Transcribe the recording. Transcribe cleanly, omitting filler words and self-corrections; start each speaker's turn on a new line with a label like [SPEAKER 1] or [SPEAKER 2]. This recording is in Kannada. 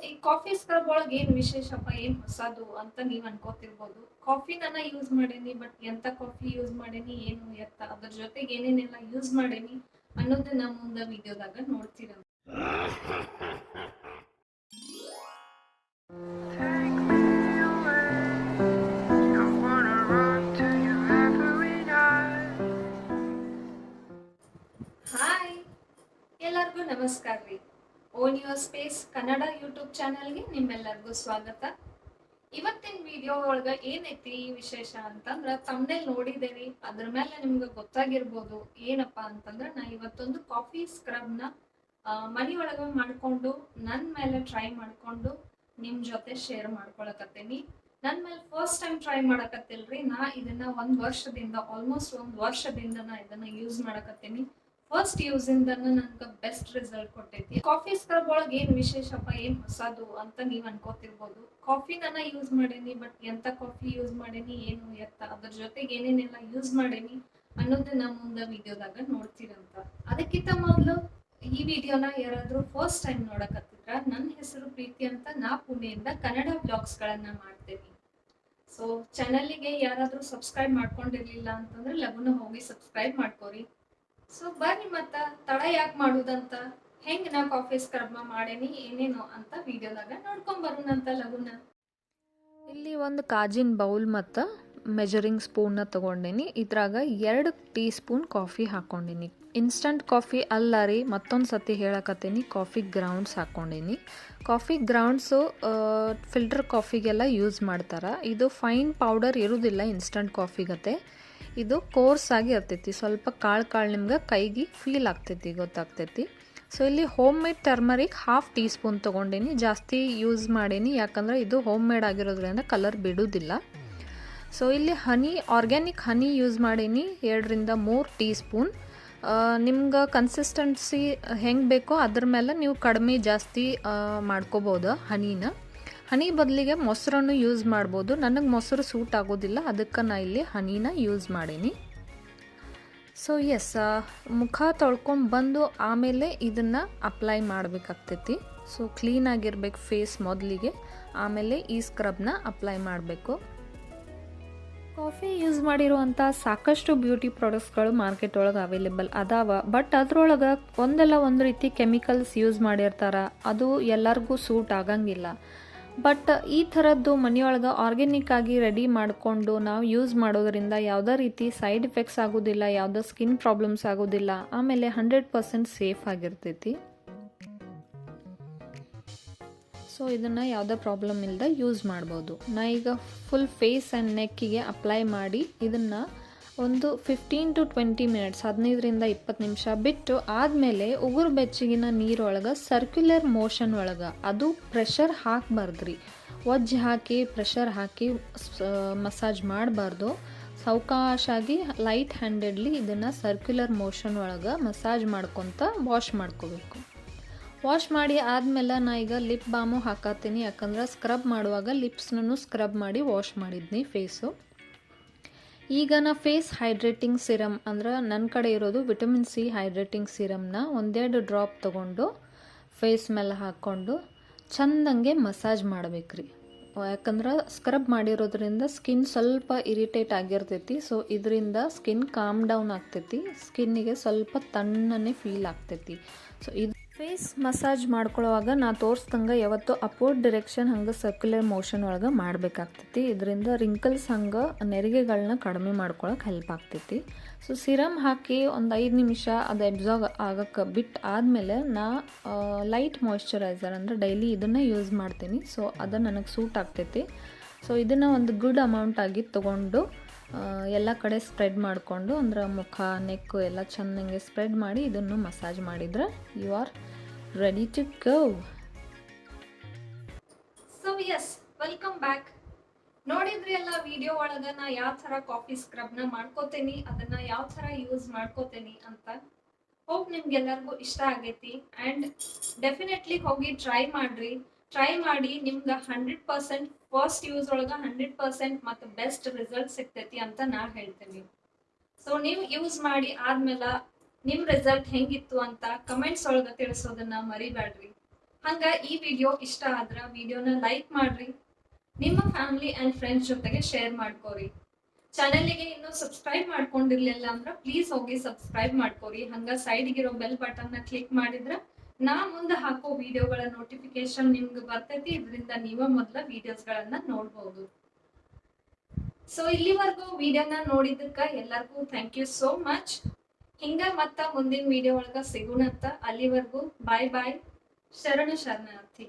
[SPEAKER 1] ಈ ಕಾಫಿ ಸ್ಕ್ರಬ್ ಒಳಗೆ ಏನು ವಿಶೇಷಪ್ಪ, ಏನು ಹೊಸದು ಅಂತ ನೀವು ಅನ್ಕೋತಿರ್ಬೋದು. ಕಾಫಿ ನಾನು ಯೂಸ್ ಮಾಡೇನಿ, ಬಟ್ ಎಂಥ ಕಾಫಿ ಯೂಸ್ ಮಾಡೇನಿ, ಏನು ಎತ್ತ ಅದ್ರ ಜೊತೆಗೆ ಏನೇನೆಲ್ಲ ಯೂಸ್ ಮಾಡೇನಿ ಅನ್ನೋದನ್ನ ಮುಂದೆ ವಿಡಿಯೋದಾಗ ನೋಡ್ತೀರ. ಹಾಯ್, ಎಲ್ಲರಿಗೂ ನಮಸ್ಕಾರ ರೀ. Own your space Kannada YouTube ಚಾನಲ್ಗೆ ನಿಮ್ಮೆಲ್ಲರಿಗೂ ಸ್ವಾಗತ. ಇವತ್ತಿನ ವಿಡಿಯೋ ಒಳಗೆ ಏನೈತಿ ವಿಶೇಷ ಅಂತಂದ್ರೆ ತಮ್ಮನೇಲಿ ನೋಡಿದೇರಿ, ಅದ್ರ ಮೇಲೆ ನಿಮ್ಗೆ ಗೊತ್ತಾಗಿರ್ಬೋದು ಏನಪ್ಪ ಅಂತಂದ್ರೆ ನಾ ಇವತ್ತೊಂದು ಕಾಫಿ ಸ್ಕ್ರಬ್ನ ಮನೆಯೊಳಗೆ ಮಾಡ್ಕೊಂಡು ನನ್ನ ಮೇಲೆ ಟ್ರೈ ಮಾಡ್ಕೊಂಡು ನಿಮ್ಮ ಜೊತೆ ಶೇರ್ ಮಾಡ್ಕೊಳಕತ್ತೀನಿ. ನನ್ನ ಮೇಲೆ ಫಸ್ಟ್ ಟೈಮ್ ಟ್ರೈ ಮಾಡಕತ್ತಿಲ್ರಿ. ನಾ ಇದನ್ನ ಆಲ್ಮೋಸ್ಟ್ ಒಂದು ವರ್ಷದಿಂದ ನಾ ಇದನ್ನ ಯೂಸ್ ಮಾಡಕತ್ತೀನಿ. ಫಸ್ಟ್ ಯೂಸ್ ಇಂದನ ನನ್ಗೆ ಬೆಸ್ಟ್ ರಿಸಲ್ಟ್ ಕೊಟ್ಟೈತಿ. ಕಾಫಿ ಸ್ಕ್ರಬ್ ಒಳಗೆ ಏನು ವಿಶೇಷಪ್ಪ, ಏನು ಹೊಸದು ಅಂತ ನೀವು ಅನ್ಕೋತಿರ್ಬೋದು. ಕಾಫಿ ನಾನು ಯೂಸ್ ಮಾಡೇನಿ, ಬಟ್ ಎಂಥ ಕಾಫಿ ಯೂಸ್ ಮಾಡೇನಿ, ಏನು ಎತ್ತ ಅದ್ರ ಜೊತೆಗೆ ಏನೇನೆಲ್ಲ ಯೂಸ್ ಮಾಡೇನಿ ಅನ್ನೋದನ್ನ ಮುಂದೆ ವಿಡಿಯೋದಾಗ ನೋಡ್ತೀರಂತ. ಅದಕ್ಕಿಂತ ಮೊದಲು ಈ ವಿಡಿಯೋನ ಯಾರಾದ್ರೂ ಫಸ್ಟ್ ಟೈಮ್ ನೋಡಕತ್ತಿದ್ರ, ನನ್ನ ಹೆಸರು ಪ್ರೀತಿ ಅಂತ, ನಾ ಪುಣೆಯಿಂದ ಕನ್ನಡ ಬ್ಲಾಗ್ಸ್ ಗಳನ್ನ ಮಾಡ್ತೇನೆ. ಸೊ ಚಾನಲ್ಗೆ ಯಾರಾದ್ರೂ ಸಬ್ಸ್ಕ್ರೈಬ್ ಮಾಡ್ಕೊಂಡಿರ್ಲಿಲ್ಲ ಅಂತಂದ್ರೆ ಲಗುನ ಹೋಗಿ ಸಬ್ಸ್ಕ್ರೈಬ್ ಮಾಡ್ಕೋರಿ. ಸೊ ಬರ್ರಿ ಮತ್ತ ತಡ ಯಾಕೆ ಮಾಡುದಂತ, ಹೆಂಗ್ ನಾ ಕಾಫಿ ಸ್ಕ್ರಬ್ ಮಾಡೇನಿ ಏನೇನು ಅಂತ ವಿಡಿಯೋದಾಗ ನೋಡ್ಕೊಂಡ್ ಬರೋಣಂತ ಲಗುನ.
[SPEAKER 2] ಇಲ್ಲಿ ಒಂದು ಕಾಜಿನ ಬೌಲ್ ಮತ್ತು ಮೆಜರಿಂಗ್ ಸ್ಪೂನ್ನ ತೊಗೊಂಡೇನಿ. ಇದ್ರಾಗ 2 ಟೀ ಸ್ಪೂನ್ ಕಾಫಿ ಹಾಕ್ಕೊಂಡೀನಿ. ಇನ್ಸ್ಟಂಟ್ ಕಾಫಿ ಅಲ್ಲ ರೀ, ಮತ್ತೊಂದು ಸತಿ ಹೇಳಕತ್ತೀನಿ, ಕಾಫಿ ಗ್ರೌಂಡ್ಸ್ ಹಾಕ್ಕೊಂಡೀನಿ. ಕಾಫಿ ಗ್ರೌಂಡ್ಸು ಫಿಲ್ಟರ್ ಕಾಫಿಗೆಲ್ಲ ಯೂಸ್ ಮಾಡ್ತಾರೆ. ಇದು ಫೈನ್ ಪೌಡರ್ ಇರೋದಿಲ್ಲ ಇನ್ಸ್ಟಂಟ್ ಕಾಫಿಗತ್ತೆ. ಇದು ಕೋರ್ಸ್ ಆಗಿ ಇರ್ತೈತಿ, ಸ್ವಲ್ಪ ಕಾಳು ನಿಮ್ಗೆ ಕೈಗೆ ಫೀಲ್ ಆಗ್ತೈತಿ, ಗೊತ್ತಾಗ್ತೈತಿ. ಸೊ ಇಲ್ಲಿ homemade turmeric 1/2 teaspoon ತೊಗೊಂಡೀನಿ. ಜಾಸ್ತಿ ಯೂಸ್ ಮಾಡೀನಿ, ಯಾಕಂದರೆ ಇದು ಹೋಮ್ ಮೇಡ್ ಆಗಿರೋದ್ರಿಂದ ಕಲರ್ ಬಿಡೋದಿಲ್ಲ. ಸೊ ಇಲ್ಲಿ ಆರ್ಗ್ಯಾನಿಕ್ ಹನಿ ಯೂಸ್ ಮಾಡೀನಿ, 2-3 ಟೀ ಸ್ಪೂನ್. ನಿಮ್ಗೆ ಕನ್ಸಿಸ್ಟೆನ್ಸಿ ಹೆಂಗೆ ಬೇಕೋ ಅದ್ರ ಮೇಲೆ ನೀವು ಕಡಿಮೆ ಜಾಸ್ತಿ ಮಾಡ್ಕೋಬೋದು ಹನಿ ಬದಲಿಗೆ ಮೊಸರನ್ನು ಯೂಸ್ ಮಾಡ್ಬೋದು. ನನಗೆ ಮೊಸರು ಸೂಟ್ ಆಗೋದಿಲ್ಲ, ಅದಕ್ಕೆ ನಾ ಇಲ್ಲಿ ಹನಿನ ಯೂಸ್ ಮಾಡೀನಿ. ಸೊ ಮುಖ ತೊಳ್ಕೊಂಡು ಬಂದು ಆಮೇಲೆ ಇದನ್ನು ಅಪ್ಲೈ ಮಾಡಬೇಕಾಗ್ತೈತಿ. ಸೊ ಕ್ಲೀನಾಗಿರ್ಬೇಕು ಫೇಸ್ ಮೊದಲಿಗೆ, ಆಮೇಲೆ ಈ ಸ್ಕ್ರಬ್ನ ಅಪ್ಲೈ ಮಾಡಬೇಕು. ಕಾಫಿ ಯೂಸ್ ಮಾಡಿರುವಂಥ ಸಾಕಷ್ಟು ಬ್ಯೂಟಿ ಪ್ರಾಡಕ್ಟ್ಸ್ಗಳು ಮಾರ್ಕೆಟ್ ಒಳಗೆ ಅವೈಲೇಬಲ್ ಅದಾವ. ಬಟ್ ಅದ್ರೊಳಗೆ ಒಂದು ರೀತಿ ಕೆಮಿಕಲ್ಸ್ ಯೂಸ್ ಮಾಡಿರ್ತಾರೆ, ಅದು ಎಲ್ಲರಿಗೂ ಸೂಟ್ ಆಗಂಗಿಲ್ಲ. ಬಟ್ ಈ ಥರದ್ದು ಮನೆಯೊಳಗೆ ಆರ್ಗ್ಯಾನಿಕ್ ಆಗಿ ರೆಡಿ ಮಾಡಿಕೊಂಡು ನಾವು ಯೂಸ್ ಮಾಡೋದ್ರಿಂದ ಯಾವುದೇ ರೀತಿ ಸೈಡ್ ಎಫೆಕ್ಟ್ಸ್ ಆಗೋದಿಲ್ಲ, ಯಾವುದೇ ಸ್ಕಿನ್ ಪ್ರಾಬ್ಲಮ್ಸ್ ಆಗೋದಿಲ್ಲ, ಆಮೇಲೆ 100% ಸೇಫ್ ಆಗಿರ್ತೈತಿ. ಸೊ ಇದನ್ನು ಯಾವುದೇ ಪ್ರಾಬ್ಲಮ್ ಇಲ್ಲದೆ ಯೂಸ್ ಮಾಡ್ಬೋದು. ನಾ ಈಗ ಫುಲ್ ಫೇಸ್ ಆ್ಯಂಡ್ ನೆಕ್ಕಿಗೆ ಅಪ್ಲೈ ಮಾಡಿ ಇದನ್ನು ಒಂದು 15 to 20 ಮಿನಿಟ್ಸ್ 15-20 ನಿಮಿಷ ಬಿಟ್ಟು ಆದಮೇಲೆ ಉಗುರು ಬೆಚ್ಚಗಿನ ನೀರೊಳಗೆ ಸರ್ಕ್ಯುಲರ್ ಮೋಷನ್ ಒಳಗೆ, ಅದು ಪ್ರೆಷರ್ ಹಾಕಬಾರ್ದ್ರಿ, ಒಜ್ಜೆ ಹಾಕಿ ಪ್ರೆಷರ್ ಹಾಕಿ ಮಸಾಜ್ ಮಾಡಬಾರ್ದು. ಸಾವಕಾಶಾಗಿ ಲೈಟ್ ಹ್ಯಾಂಡೆಡ್ಲಿ ಇದನ್ನು ಸರ್ಕ್ಯುಲರ್ ಮೋಷನ್ ಒಳಗೆ ಮಸಾಜ್ ಮಾಡ್ಕೊತ ವಾಶ್ ಮಾಡ್ಕೋಬೇಕು. ವಾಶ್ ಮಾಡಿ ಆದಮೇಲೆ ನಾ ಈಗ ಲಿಪ್ ಬಾಮು ಹಾಕತ್ತೀನಿ, ಯಾಕಂದ್ರೆ ಸ್ಕ್ರಬ್ ಮಾಡುವಾಗ ಲಿಪ್ಸ್ನೂ ಸ್ಕ್ರಬ್ ಮಾಡಿ ವಾಶ್ ಮಾಡಿದ್ನಿ ಫೇಸು. ಈಗ ನಾ ಫೇಸ್ ಹೈಡ್ರೇಟಿಂಗ್ ಸಿರಮ್, ಅಂದ್ರೆ ನನ್ನ ಕಡೆ ಇರೋದು ವಿಟಮಿನ್ ಸಿ ಹೈಡ್ರೇಟಿಂಗ್ ಸಿರಮ್ನ 1-2 ಡ್ರಾಪ್ ತೊಗೊಂಡು ಫೇಸ್ ಮೇಲೆ ಹಾಕ್ಕೊಂಡು ಚೆಂದಂಗೆ ಮಸಾಜ್ ಮಾಡಬೇಕ್ರಿ. ಯಾಕಂದ್ರೆ ಸ್ಕ್ರಬ್ ಮಾಡಿರೋದ್ರಿಂದ ಸ್ಕಿನ್ ಸ್ವಲ್ಪ ಇರಿಟೇಟ್ ಆಗಿರ್ತೈತಿ. ಸೊ ಇದರಿಂದ ಸ್ಕಿನ್ ಕಾಮ್ ಡೌನ್ ಆಗ್ತೈತಿ, ಸ್ಕಿನ್ನಿಗೆ ಸ್ವಲ್ಪ ತಣ್ಣನೆ ಫೀಲ್ ಆಗ್ತೈತಿ. ಸೊ ಇದು ಫೇಸ್ ಮಸಾಜ್ ಮಾಡ್ಕೊಳ್ಳೋವಾಗ ನಾ ತೋರಿಸ್ದಂಗೆ ಯಾವತ್ತೂ ಅಪ್ವರ್ಡ್ ಡೈರೆಕ್ಷನ್ ಹಂಗೆ ಸರ್ಕ್ಯುಲರ್ ಮೋಷನ್ ಒಳಗೆ ಮಾಡಬೇಕಾಗ್ತೈತಿ. ಇದರಿಂದ ರಿಂಕಲ್ಸ್ ಹಂಗೆ ನೆರಿಗೆಗಳನ್ನ ಕಡಿಮೆ ಮಾಡ್ಕೊಳಕ್ಕೆ ಹೆಲ್ಪ್ ಆಗ್ತೈತಿ. ಸೊ ಸಿರಮ್ ಹಾಕಿ ಒಂದು 5 ನಿಮಿಷ ಅದು ಅಬ್ಸಾರ್ವ್ ಆಗಕ್ಕೆ ಬಿಟ್ಟು ಆದಮೇಲೆ ನಾ ಲೈಟ್ ಮಾಯ್ಶ್ಚರೈಸರ್ ಅಂದರೆ ಡೈಲಿ ಇದನ್ನು ಯೂಸ್ ಮಾಡ್ತೀನಿ. ಸೊ ಅದು ನನಗೆ ಸೂಟ್ ಆಗ್ತೈತಿ. ಸೊ ಇದನ್ನು ಒಂದು ಗುಡ್ ಅಮೌಂಟ್ ಆಗಿ ತೊಗೊಂಡು ಎಲ್ಲ ಕಡೆ ಸ್ಪ್ರೆಡ್ ಮಾಡಿಕೊಂಡು, ಅಂದ್ರೆ ಮುಖ ನೆಕ್ಕು ಎಲ್ಲ ಚೆನ್ನಾಗಿ ಸ್ಪ್ರೆಡ್ ಮಾಡಿ ಇದನ್ನು ಮಸಾಜ್ ಮಾಡಿದರೆ you are ready to go.
[SPEAKER 1] So welcome back. ನೋಡಿದ್ರಿ ಎಲ್ಲ ವಿಡಿಯೋ ಒಳಗೆ ನಾ ಯಾವ ಥರ ಕಾಫಿ ಸ್ಕ್ರಬ್ನ ಮಾಡ್ಕೋತೀನಿ, ಅದನ್ನ ಯಾವ ಥರ ಯೂಸ್ ಮಾಡ್ಕೋತೀನಿ ಅಂತ. ಹೋಪ್ ನಿಮ್ಗೆಲ್ಲರಿಗೂ ಇಷ್ಟ ಆಗೈತಿ. ಆ್ಯಂಡ್ ಡೆಫಿನೆಟ್ಲಿ ಹೋಗಿ ಟ್ರೈ ಮಾಡಿ ನಿಮ್ಗೆ 100% ಫಸ್ಟ್ ಯೂಸ್ ಒಳಗೆ 100% ಮತ್ತು ಬೆಸ್ಟ್ ರಿಸಲ್ಟ್ ಸಿಗ್ತೈತಿ ಅಂತ ನಾ ಹೇಳ್ತೀನಿ. ಸೊ ನೀವು ಯೂಸ್ ಮಾಡಿ ಆದ್ಮೇಲೆ ನಿಮ್ಮ ರಿಸಲ್ಟ್ ಹೆಂಗಿತ್ತು ಅಂತ ಕಮೆಂಟ್ಸ್ ಒಳಗೆ ತಿಳಿಸೋದನ್ನ ಮರಿಬೇಡ್ರಿ. ಹಂಗ ಈ ವಿಡಿಯೋ ಇಷ್ಟ ಆದ್ರ ವಿಡಿಯೋನ ಲೈಕ್ ಮಾಡ್ರಿ, ನಿಮ್ಮ ಫ್ಯಾಮಿಲಿ ಅಂಡ್ ಫ್ರೆಂಡ್ಸ್ ಜೊತೆಗೆ ಶೇರ್ ಮಾಡ್ಕೋರಿ. ಚಾನೆಲ್ಗೆ ಇನ್ನೂ ಸಬ್ಸ್ಕ್ರೈಬ್ ಮಾಡ್ಕೊಂಡಿರ್ಲಿಲ್ಲ ಅಂದ್ರೆ ಪ್ಲೀಸ್ ಹೋಗಿ ಸಬ್ಸ್ಕ್ರೈಬ್ ಮಾಡ್ಕೋರಿ. ಹಂಗ ಸೈಡ್ಗಿರೋ ಬೆಲ್ ಬಟನ್ ನ ಕ್ಲಿಕ್ ಮಾಡಿದ್ರ ನಾ ಮುಂದೆ ಹಾಕೋ ವಿಡಿಯೋಗಳ ನೋಟಿಫಿಕೇಶನ್ ನಿಮ್ಗೆ ಬರ್ತೈತಿ. ಇದರಿಂದ ನೀವ ಮೊದಲ ವಿಡಿಯೋಸ್ ಗಳನ್ನ ನೋಡ್ಬೋದು. ಸೊ ಇಲ್ಲಿವರೆಗೂ ವಿಡಿಯೋನ ನೋಡಿದ್ದಕ್ಕ ಎಲ್ಲರಿಗೂ ಥ್ಯಾಂಕ್ ಯು ಸೋ ಮಚ್. ಹಿಂಗ ಮತ್ತ ಮುಂದಿನ ವಿಡಿಯೋ ಒಳಗ ಸಿಗೋಣಂತ. ಅಲ್ಲಿವರೆಗೂ ಬಾಯ್ ಬಾಯ್. ಶರಣಾರ್ಥಿ.